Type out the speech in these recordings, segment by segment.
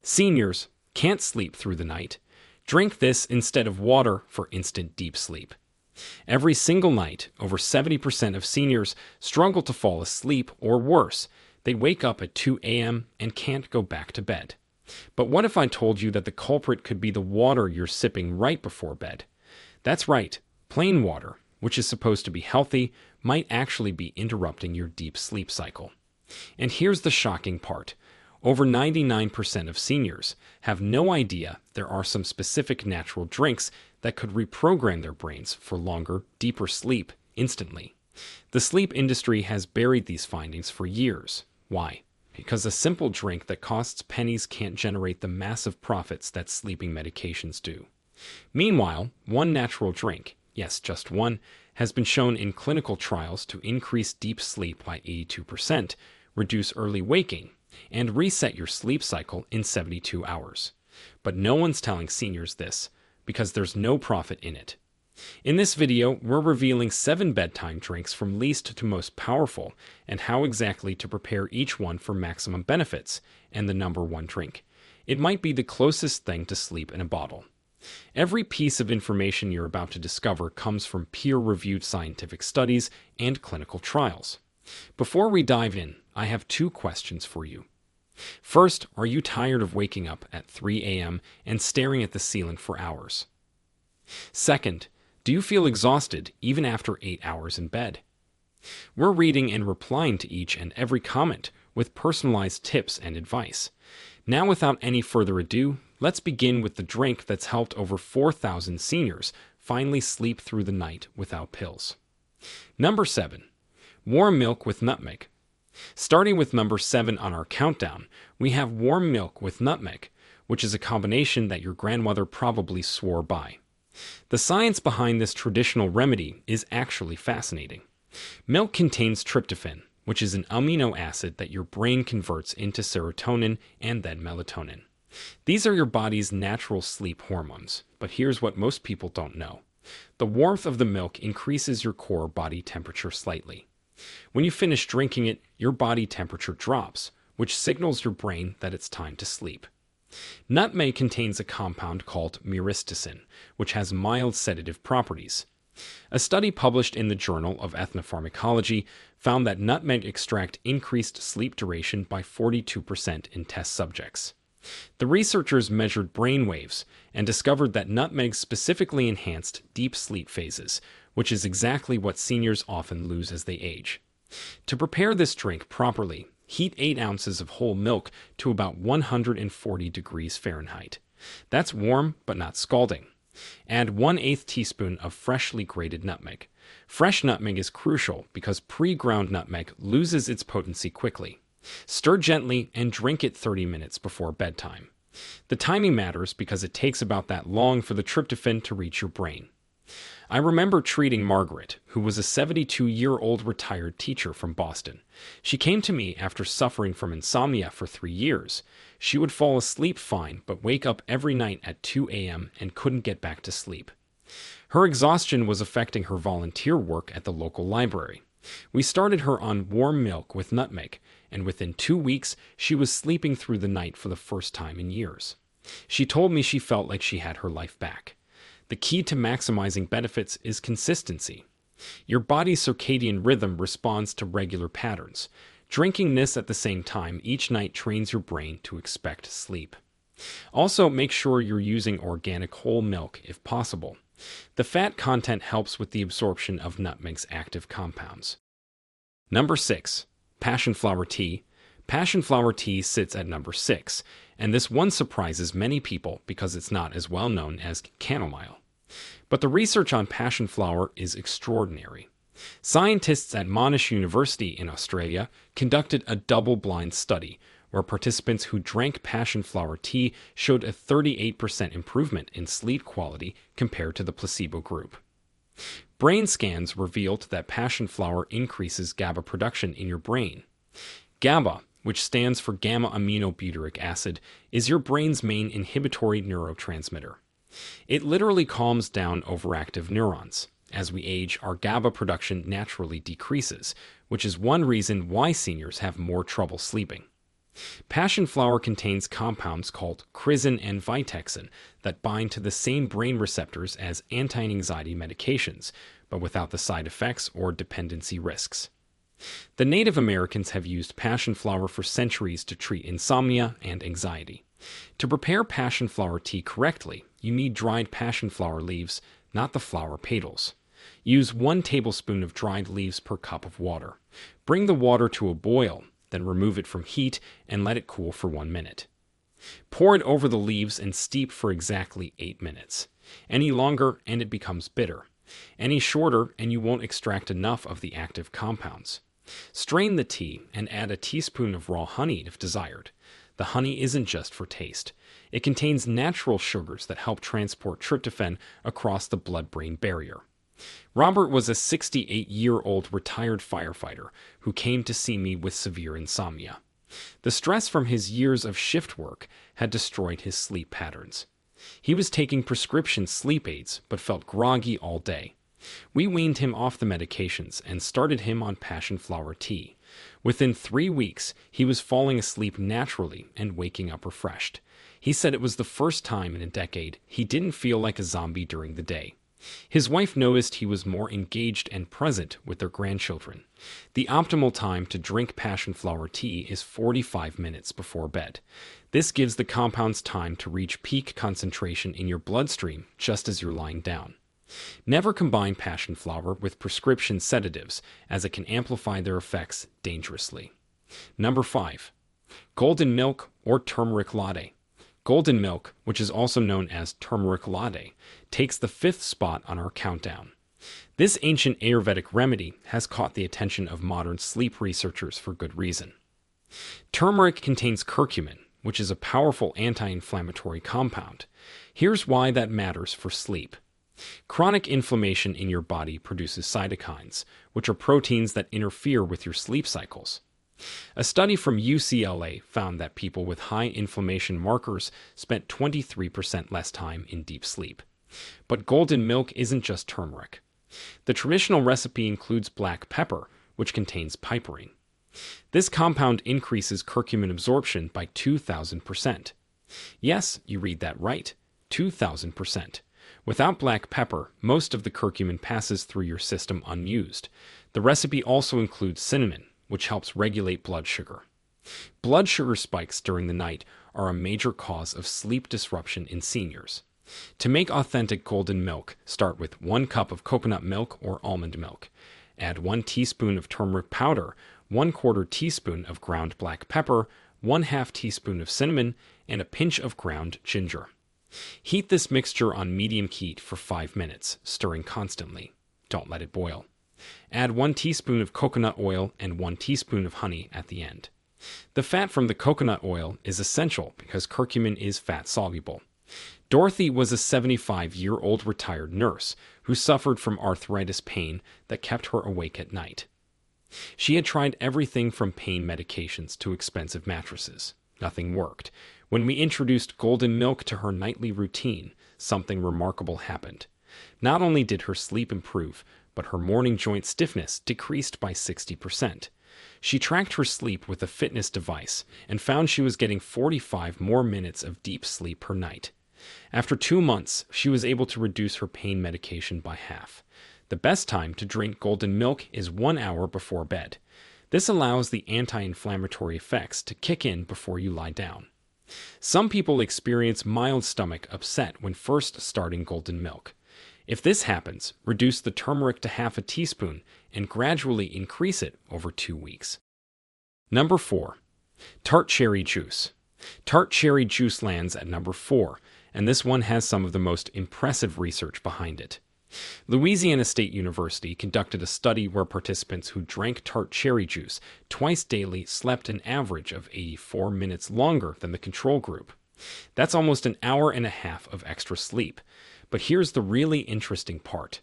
Seniors can't sleep through the night. Drink this instead of water for instant deep sleep. Every single night, over 70% of seniors struggle to fall asleep, or worse, they wake up at 2 a.m. and can't go back to bed. But what if I told you that the culprit could be the water you're sipping right before bed? That's right, plain water, which is supposed to be healthy, might actually be interrupting your deep sleep cycle. And here's the shocking part. Over 99% of seniors have no idea there are some specific natural drinks that could reprogram their brains for longer, deeper sleep instantly. The sleep industry has buried these findings for years. Why? Because a simple drink that costs pennies can't generate the massive profits that sleeping medications do. Meanwhile, one natural drink, yes, just one, has been shown in clinical trials to increase deep sleep by 82%, reduce early waking, and reset your sleep cycle in 72 hours. But no one's telling seniors this, because there's no profit in it. In this video, we're revealing 7 bedtime drinks from least to most powerful, and how exactly to prepare each one for maximum benefits, and the number 1 drink. It might be the closest thing to sleep in a bottle. Every piece of information you're about to discover comes from peer-reviewed scientific studies and clinical trials. Before we dive in, I have 2 questions for you. First, are you tired of waking up at 3 a.m. and staring at the ceiling for hours? Second, do you feel exhausted even after 8 hours in bed? We're reading and replying to each and every comment with personalized tips and advice. Now, without any further ado, let's begin with the drink that's helped over 4,000 seniors finally sleep through the night without pills. Number 7. Warm milk with nutmeg. Starting with number 7 on our countdown, we have warm milk with nutmeg, which is a combination that your grandmother probably swore by. The science behind this traditional remedy is actually fascinating. Milk contains tryptophan, which is an amino acid that your brain converts into serotonin and then melatonin. These are your body's natural sleep hormones, but here's what most people don't know. The warmth of the milk increases your core body temperature slightly. When you finish drinking it, your body temperature drops, which signals your brain that it's time to sleep. Nutmeg contains a compound called myristicin, which has mild sedative properties. A study published in the Journal of Ethnopharmacology found that nutmeg extract increased sleep duration by 42% in test subjects. The researchers measured brain waves and discovered that nutmeg specifically enhanced deep sleep phases, which is exactly what seniors often lose as they age. To prepare this drink properly, heat 8 ounces of whole milk to about 140 degrees Fahrenheit. That's warm, but not scalding. Add 1/8 teaspoon of freshly grated nutmeg. Fresh nutmeg is crucial because pre-ground nutmeg loses its potency quickly. Stir gently and drink it 30 minutes before bedtime. The timing matters because it takes about that long for the tryptophan to reach your brain. I remember treating Margaret, who was a 72-year-old retired teacher from Boston. She came to me after suffering from insomnia for 3 years. She would fall asleep fine, but wake up every night at 2 a.m. and couldn't get back to sleep. Her exhaustion was affecting her volunteer work at the local library. We started her on warm milk with nutmeg, and within 2 weeks, she was sleeping through the night for the first time in years. She told me she felt like she had her life back. The key to maximizing benefits is consistency. Your body's circadian rhythm responds to regular patterns. Drinking this at the same time each night trains your brain to expect sleep. Also, make sure you're using organic whole milk if possible. The fat content helps with the absorption of nutmeg's active compounds. Number 6. Passion flower tea. Passion flower tea sits at number 6, and this one surprises many people because it's not as well known as chamomile. But the research on passion flower is extraordinary. Scientists at Monash University in Australia conducted a double-blind study where participants who drank passion flower tea showed a 38% improvement in sleep quality compared to the placebo group. Brain scans revealed that passion flower increases GABA production in your brain. GABA, which stands for gamma-aminobutyric acid, is your brain's main inhibitory neurotransmitter. It literally calms down overactive neurons. As we age, our GABA production naturally decreases, which is one reason why seniors have more trouble sleeping. Passion flower contains compounds called chrysin and vitexin that bind to the same brain receptors as anti-anxiety medications, but without the side effects or dependency risks. The Native Americans have used passion flower for centuries to treat insomnia and anxiety. To prepare passion flower tea correctly, you need dried passion flower leaves, not the flower petals. Use 1 tablespoon of dried leaves per cup of water. Bring the water to a boil, then remove it from heat and let it cool for 1 minute. Pour it over the leaves and steep for exactly 8 minutes. Any longer and it becomes bitter. Any shorter and you won't extract enough of the active compounds. Strain the tea and add a teaspoon of raw honey if desired. The honey isn't just for taste. It contains natural sugars that help transport tryptophan across the blood-brain barrier. Robert was a 68-year-old retired firefighter who came to see me with severe insomnia. The stress from his years of shift work had destroyed his sleep patterns. He was taking prescription sleep aids but felt groggy all day. We weaned him off the medications and started him on passion flower tea. Within 3 weeks, he was falling asleep naturally and waking up refreshed. He said it was the first time in a decade he didn't feel like a zombie during the day. His wife noticed he was more engaged and present with their grandchildren. The optimal time to drink passion flower tea is 45 minutes before bed. This gives the compounds time to reach peak concentration in your bloodstream just as you're lying down. Never combine passion flower with prescription sedatives, as it can amplify their effects dangerously. Number 5. Golden milk or turmeric latte. Golden milk, which is also known as turmeric latte, takes the 5th spot on our countdown. This ancient Ayurvedic remedy has caught the attention of modern sleep researchers for good reason. Turmeric contains curcumin, which is a powerful anti-inflammatory compound. Here's why that matters for sleep. Chronic inflammation in your body produces cytokines, which are proteins that interfere with your sleep cycles. A study from UCLA found that people with high inflammation markers spent 23% less time in deep sleep. But golden milk isn't just turmeric. The traditional recipe includes black pepper, which contains piperine. This compound increases curcumin absorption by 2,000%. Yes, you read that right, 2,000%. Without black pepper, most of the curcumin passes through your system unused. The recipe also includes cinnamon, which helps regulate blood sugar. Blood sugar spikes during the night are a major cause of sleep disruption in seniors. To make authentic golden milk, start with 1 cup of coconut milk or almond milk. Add 1 teaspoon of turmeric powder, 1/4 teaspoon of ground black pepper, 1/2 teaspoon of cinnamon, and a pinch of ground ginger. Heat this mixture on medium heat for 5 minutes, stirring constantly. Don't let it boil. Add 1 teaspoon of coconut oil and 1 teaspoon of honey at the end. The fat from the coconut oil is essential because curcumin is fat-soluble. Dorothy was a 75-year-old retired nurse who suffered from arthritis pain that kept her awake at night. She had tried everything from pain medications to expensive mattresses. Nothing worked. When we introduced golden milk to her nightly routine, something remarkable happened. Not only did her sleep improve, but her morning joint stiffness decreased by 60%. She tracked her sleep with a fitness device and found she was getting 45 more minutes of deep sleep per night. After 2 months, she was able to reduce her pain medication by half. The best time to drink golden milk is 1 hour before bed. This allows the anti-inflammatory effects to kick in before you lie down. Some people experience mild stomach upset when first starting golden milk. If this happens, reduce the turmeric to 1/2 teaspoon and gradually increase it over 2 weeks. Number 4. Tart cherry juice. Tart cherry juice lands at number 4, and this one has some of the most impressive research behind it. Louisiana State University conducted a study where participants who drank tart cherry juice twice daily slept an average of 84 minutes longer than the control group. That's almost an hour and a half of extra sleep. But here's the really interesting part.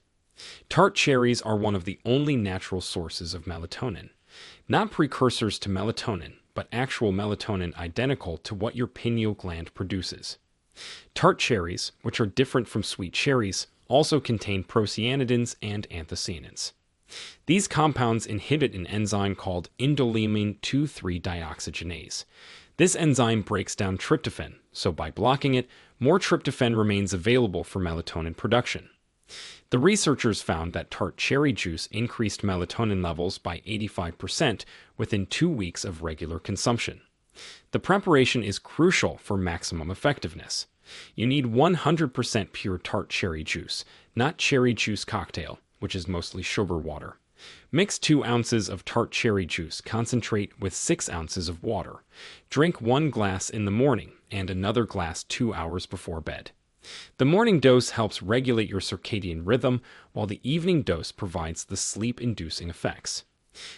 Tart cherries are one of the only natural sources of melatonin. Not precursors to melatonin, but actual melatonin identical to what your pineal gland produces. Tart cherries, which are different from sweet cherries, also contain procyanidins and anthocyanins. These compounds inhibit an enzyme called indoleamine 2,3-dioxygenase. This enzyme breaks down tryptophan, so by blocking it, more tryptophan remains available for melatonin production. The researchers found that tart cherry juice increased melatonin levels by 85% within 2 weeks of regular consumption. The preparation is crucial for maximum effectiveness. You need 100% pure tart cherry juice, not cherry juice cocktail, which is mostly sugar water. Mix 2 ounces of tart cherry juice concentrate with 6 ounces of water. Drink 1 glass in the morning and another glass 2 hours before bed. The morning dose helps regulate your circadian rhythm, while the evening dose provides the sleep-inducing effects.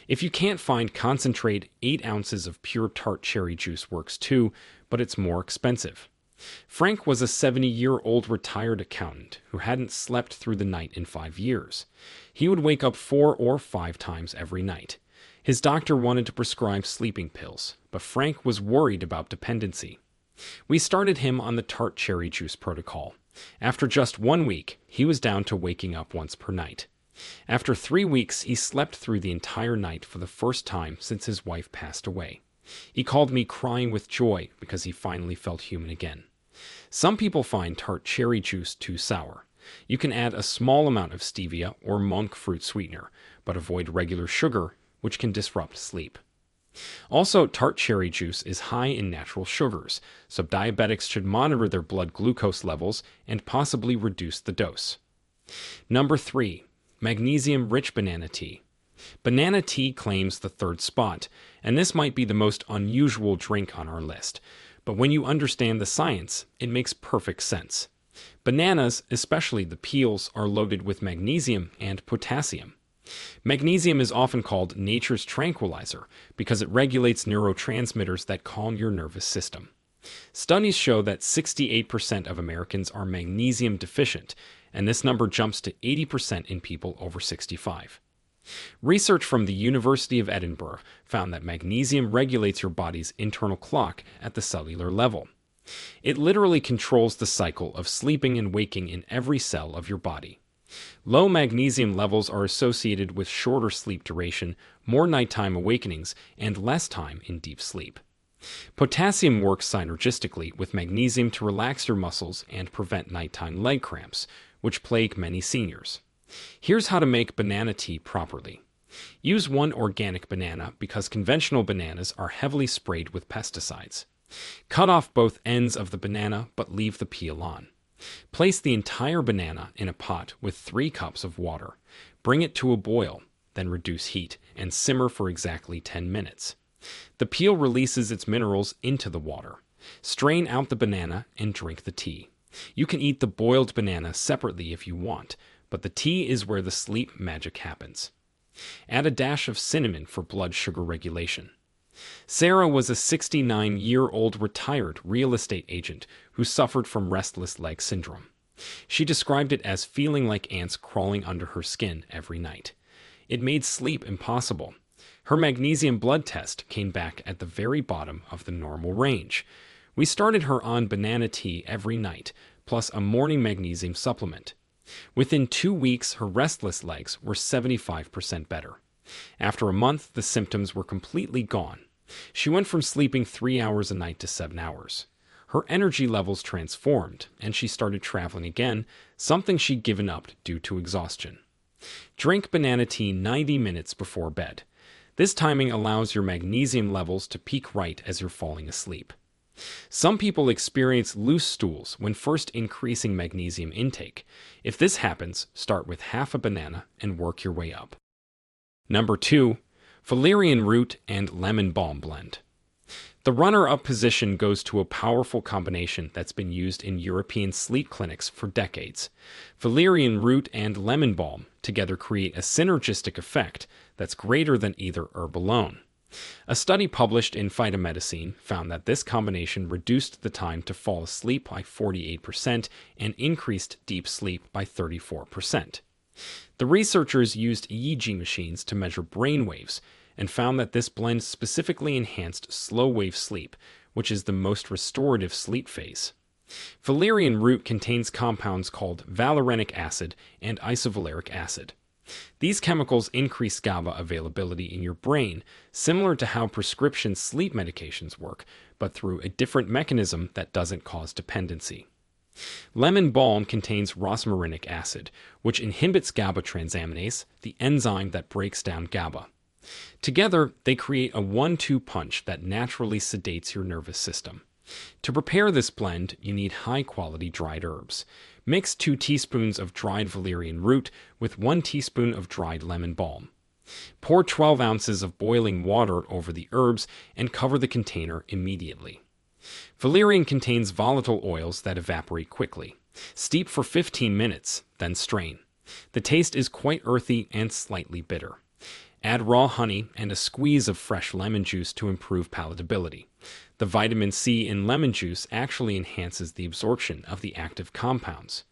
If you can't find concentrate, 8 ounces of pure tart cherry juice works too, but it's more expensive. Frank was a 70-year-old retired accountant who hadn't slept through the night in 5 years. He would wake up 4 or 5 times every night. His doctor wanted to prescribe sleeping pills, but Frank was worried about dependency. We started him on the tart cherry juice protocol. After just 1 week, he was down to waking up once per night. After 3 weeks, he slept through the entire night for the first time since his wife passed away. He called me crying with joy because he finally felt human again. Some people find tart cherry juice too sour. You can add a small amount of stevia or monk fruit sweetener, but avoid regular sugar, which can disrupt sleep. Also, tart cherry juice is high in natural sugars, so diabetics should monitor their blood glucose levels and possibly reduce the dose. Number 3. Magnesium-rich banana tea. Banana tea claims the 3rd spot, and this might be the most unusual drink on our list. But when you understand the science, it makes perfect sense. Bananas, especially the peels, are loaded with magnesium and potassium. Magnesium is often called nature's tranquilizer because it regulates neurotransmitters that calm your nervous system. Studies show that 68% of Americans are magnesium deficient, and this number jumps to 80% in people over 65. Research from the University of Edinburgh found that magnesium regulates your body's internal clock at the cellular level. It literally controls the cycle of sleeping and waking in every cell of your body. Low magnesium levels are associated with shorter sleep duration, more nighttime awakenings, and less time in deep sleep. Potassium works synergistically with magnesium to relax your muscles and prevent nighttime leg cramps, which plague many seniors. Here's how to make banana tea properly. Use 1 organic banana because conventional bananas are heavily sprayed with pesticides. Cut off both ends of the banana but leave the peel on. Place the entire banana in a pot with 3 cups of water. Bring it to a boil, then reduce heat and simmer for exactly 10 minutes. The peel releases its minerals into the water. Strain out the banana and drink the tea. You can eat the boiled banana separately if you want, but the tea is where the sleep magic happens. Add a dash of cinnamon for blood sugar regulation. Sarah was a 69-year-old retired real estate agent who suffered from restless leg syndrome. She described it as feeling like ants crawling under her skin every night. It made sleep impossible. Her magnesium blood test came back at the very bottom of the normal range. We started her on banana tea every night, plus a morning magnesium supplement. Within 2 weeks, her restless legs were 75% better. After a month, the symptoms were completely gone. She went from sleeping 3 hours a night to 7 hours. Her energy levels transformed, and she started traveling again, something she'd given up due to exhaustion. Drink banana tea 90 minutes before bed. This timing allows your magnesium levels to peak right as you're falling asleep. Some people experience loose stools when first increasing magnesium intake. If this happens, start with half a banana and work your way up. Number 2. Valerian root and lemon balm blend. The runner-up position goes to a powerful combination that's been used in European sleep clinics for decades. Valerian root and lemon balm together create a synergistic effect that's greater than either herb alone. A study published in Phytomedicine found that this combination reduced the time to fall asleep by 48% and increased deep sleep by 34%. The researchers used EEG machines to measure brain waves and found that this blend specifically enhanced slow-wave sleep, which is the most restorative sleep phase. Valerian root contains compounds called valerianic acid and isovaleric acid. These chemicals increase GABA availability in your brain, similar to how prescription sleep medications work, but through a different mechanism that doesn't cause dependency. Lemon balm contains rosmarinic acid, which inhibits GABA transaminase, the enzyme that breaks down GABA. Together, they create a 1-2 punch that naturally sedates your nervous system. To prepare this blend, you need high-quality dried herbs. Mix 2 teaspoons of dried valerian root with 1 teaspoon of dried lemon balm. Pour 12 ounces of boiling water over the herbs and cover the container immediately. Valerian contains volatile oils that evaporate quickly. Steep for 15 minutes, then strain. The taste is quite earthy and slightly bitter. Add raw honey and a squeeze of fresh lemon juice to improve palatability. The vitamin C in lemon juice actually enhances the absorption of the active compounds.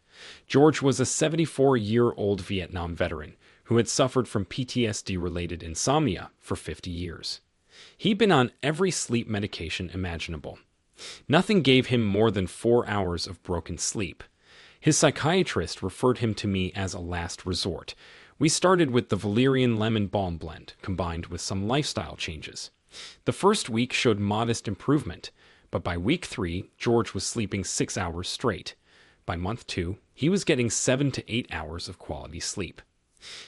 George was a 74-year-old Vietnam veteran who had suffered from PTSD-related insomnia for 50 years. He'd been on every sleep medication imaginable. Nothing gave him more than 4 hours of broken sleep. His psychiatrist referred him to me as a last resort. We started with the valerian lemon balm blend, combined with some lifestyle changes. The first week showed modest improvement, but by week 3, George was sleeping 6 hours straight. By month 2, he was getting 7 to 8 hours of quality sleep.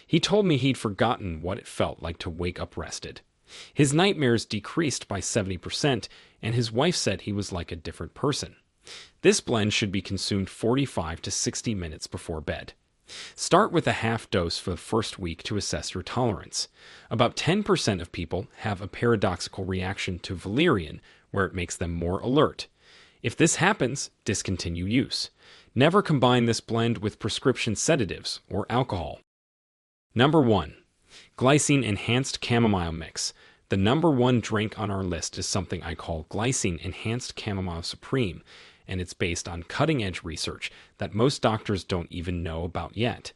He told me he'd forgotten what it felt like to wake up rested. His nightmares decreased by 70%, and his wife said he was like a different person. This blend should be consumed 45 to 60 minutes before bed. Start with a half dose for the first week to assess your tolerance. About 10% of people have a paradoxical reaction to valerian, where it makes them more alert. If this happens, discontinue use. Never combine this blend with prescription sedatives or alcohol. Number 1. Glycine-enhanced chamomile mix. The number 1 drink on our list is something I call glycine-enhanced chamomile supreme, and it's based on cutting-edge research that most doctors don't even know about yet.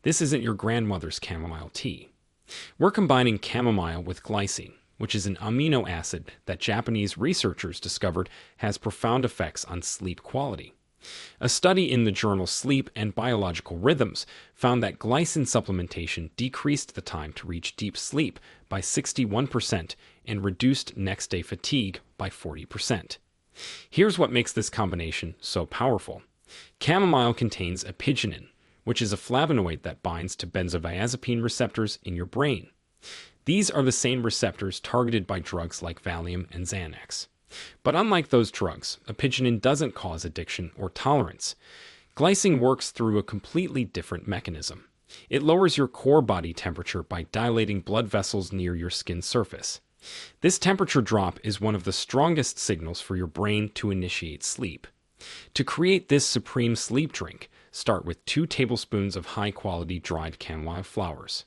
This isn't your grandmother's chamomile tea. We're combining chamomile with glycine, which is an amino acid that Japanese researchers discovered has profound effects on sleep quality. A study in the journal Sleep and Biological Rhythms found that glycine supplementation decreased the time to reach deep sleep by 61% and reduced next-day fatigue by 40%. Here's what makes this combination so powerful. Chamomile contains apigenin, which is a flavonoid that binds to benzodiazepine receptors in your brain. These are the same receptors targeted by drugs like Valium and Xanax. But unlike those drugs, apigenin doesn't cause addiction or tolerance. Glycine works through a completely different mechanism. It lowers your core body temperature by dilating blood vessels near your skin surface. This temperature drop is one of the strongest signals for your brain to initiate sleep. To create this supreme sleep drink, start with 2 tablespoons of high-quality dried chamomile flowers.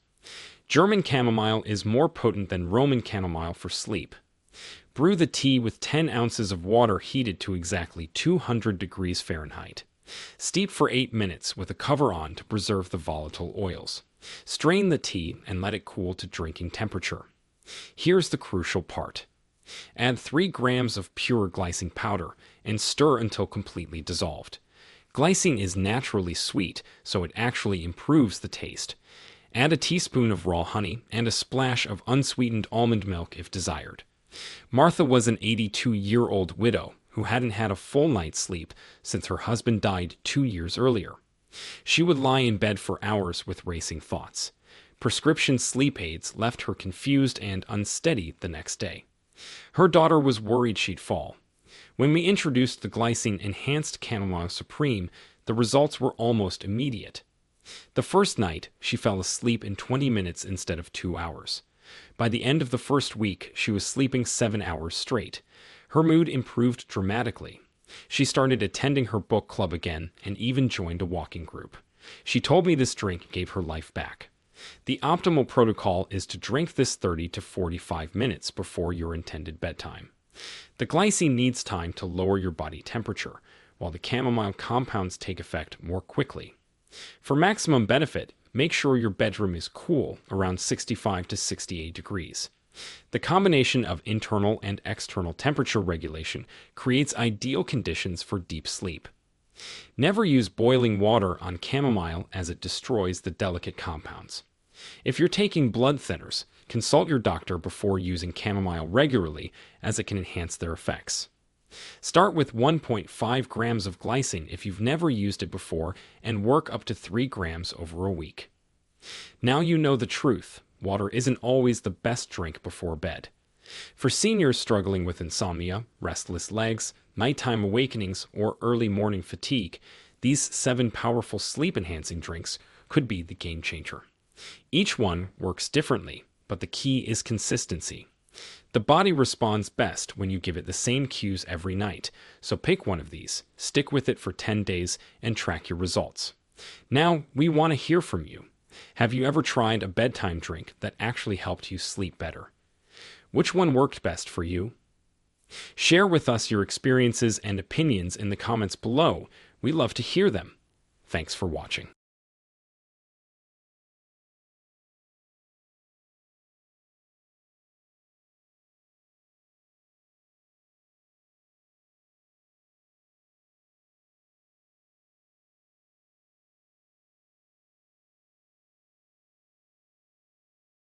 German chamomile is more potent than Roman chamomile for sleep. Brew the tea with 10 ounces of water heated to exactly 200 degrees Fahrenheit. Steep for 8 minutes with a cover on to preserve the volatile oils. Strain the tea and let it cool to drinking temperature. Here's the crucial part. Add 3 grams of pure glycine powder and stir until completely dissolved. Glycine is naturally sweet, so it actually improves the taste. Add a teaspoon of raw honey and a splash of unsweetened almond milk if desired. Martha was an 82-year-old widow who hadn't had a full night's sleep since her husband died 2 years earlier. She would lie in bed for hours with racing thoughts. Prescription sleep aids left her confused and unsteady the next day. Her daughter was worried she'd fall. When we introduced the glycine-enhanced chamomile supreme, the results were almost immediate. The first night, she fell asleep in 20 minutes instead of 2 hours. By the end of the first week, she was sleeping 7 hours straight. Her mood improved dramatically. She started attending her book club again and even joined a walking group. She told me this drink gave her life back. The optimal protocol is to drink this 30 to 45 minutes before your intended bedtime. The glycine needs time to lower your body temperature, while the chamomile compounds take effect more quickly. For maximum benefit, make sure your bedroom is cool, around 65 to 68 degrees. The combination of internal and external temperature regulation creates ideal conditions for deep sleep. Never use boiling water on chamomile as it destroys the delicate compounds. If you're taking blood thinners, consult your doctor before using chamomile regularly, as it can enhance their effects. Start with 1.5 grams of glycine if you've never used it before, and work up to 3 grams over a week. Now you know the truth. Water isn't always the best drink before bed. For seniors struggling with insomnia, restless legs, nighttime awakenings, or early morning fatigue, these 7 powerful sleep-enhancing drinks could be the game changer. Each one works differently, but the key is consistency. The body responds best when you give it the same cues every night, so pick one of these, stick with it for 10 days, and track your results. Now, we want to hear from you. Have you ever tried a bedtime drink that actually helped you sleep better? Which one worked best for you? Share with us your experiences and opinions in the comments below. We love to hear them. Thanks for watching.